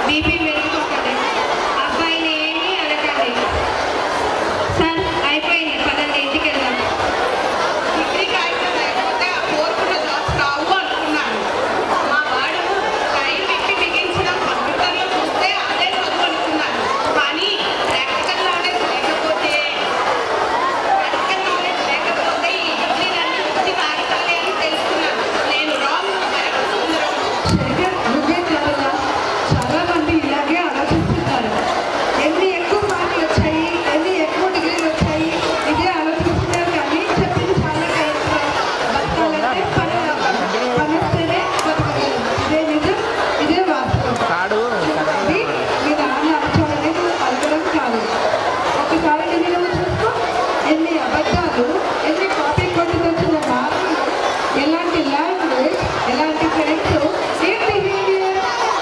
BP పెరుగుతుంటుంది. అబ్బాయిని ఏమీ అనకండి. సార్ అయిపోయింది, పదండి ఇంటికి వెళ్దాం. డిగ్రీ కాగితం లేకపోతే ఆ కోరుకున్న జాబ్స్ రావు అనుకున్నాను. మా వాడు టైం పెట్టి బిగించిన కంప్యూటర్లో చూస్తే అదే చదువు అనుకున్నాను. కానీ ప్రాక్టికల్ నాలెడ్జ్ లేకపోతే ఈ డిగ్రీలన్నీ ఉత్తి కాగితాలే అని తెలుసుకున్నాను. నేను రాంగ్ కరెక్ట్ సుందరం. శేఖర్, నువ్వే కావాలా? చాలా మంది ఇలాగే ఆలోచిస్తున్నారు. ఎన్ని ఎక్కువ మార్కులు వచ్చాయి, ఎన్ని ఎక్కువ డిగ్రీలు వచ్చాయి, ఇదే ఆలోచిస్తున్నారు. కానీ చెప్పింది చాలా కరెక్ట్. బతకాలంటే పని రావాలి, పని వస్తేనే బతకగలం. ఇదే నిజం, ఇదే వాస్తవం. చూడండి, మీ నాన్న అక్షరాన్ని పలకడం కాదు. ఒకసారి నేను చూసుకో, ఎన్ని అబద్ధాలు, ఎన్ని కాపీ కొట్టి తెచ్చిన మార్కులు, ఎలాంటి లాంగ్వేజ్, ఎలాంటి ఫ్రెండ్స్, ఏం బిహేవియర్.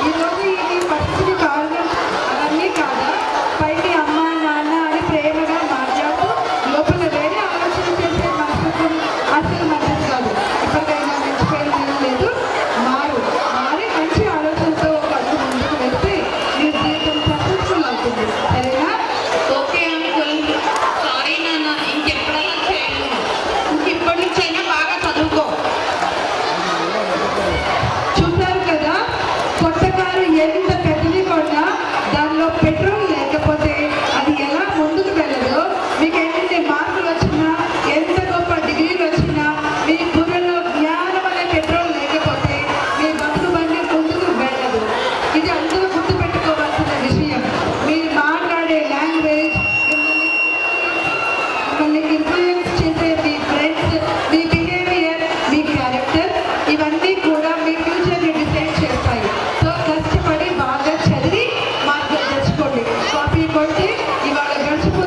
ఈరోజు ఇది పరిస్థితి కారణం అవన్నీ కాదా? పైకి అమ్మ నాన్న అని ప్రేమగా మాట్లాడుతూ లోపల వేరే ఆలోచన చేసే మనస్తత్వం అసలు మంచిది కాదు. ఇప్పటికైనా మర్చిపోయిన లేదు. మారి మంచి ఆలోచనతో ఒక అడుగు ముందుకు వెళ్తే మీ జీవితం సక్సెస్ఫుల్ అవుతుంది. సరేనా? ఓకే అంకుల్, సారీ నాన్న, ఇంకెప్పుడైనా చేయను. ఇప్పటి నుంచైనా బాగా చదువుకో. చూశారు కదా, కొత్త కారు ఎంత పెద్దది కొన్నా దానిలో పెట్రోల్ లేకపోతే అది ఎలా ముందుకు వెళ్ళదో, మీకు ఎన్ని మార్కులు వచ్చినా, ఎంత గొప్ప డిగ్రీలు వచ్చినా, మీ బుర్రలో జ్ఞానం అనే పెట్రోల్ లేకపోతే మీ బతుకు బండి ముందుకు వెళ్ళదు. ఇది అందరూ గుర్తుపెట్టుకోవాల్సిన విషయం. మీరు మాట్లాడే లాంగ్వేజ్, మిమ్మల్ని ఇన్ఫ్లుయెన్స్ చేసే మీ ఫ్రెండ్స్, మీ బిహేవియర్, మీ క్యారెక్టర్, ఇవన్నీ కూడా మీ ఫ్యూచర్ని డిసైడ్ చేస్తాయి. సో కష్టపడి బాగా చదివి మార్కులు తెచ్చుకోండి. కాపీ కొట్టి ఇవాళ గడిచిపోతుంది.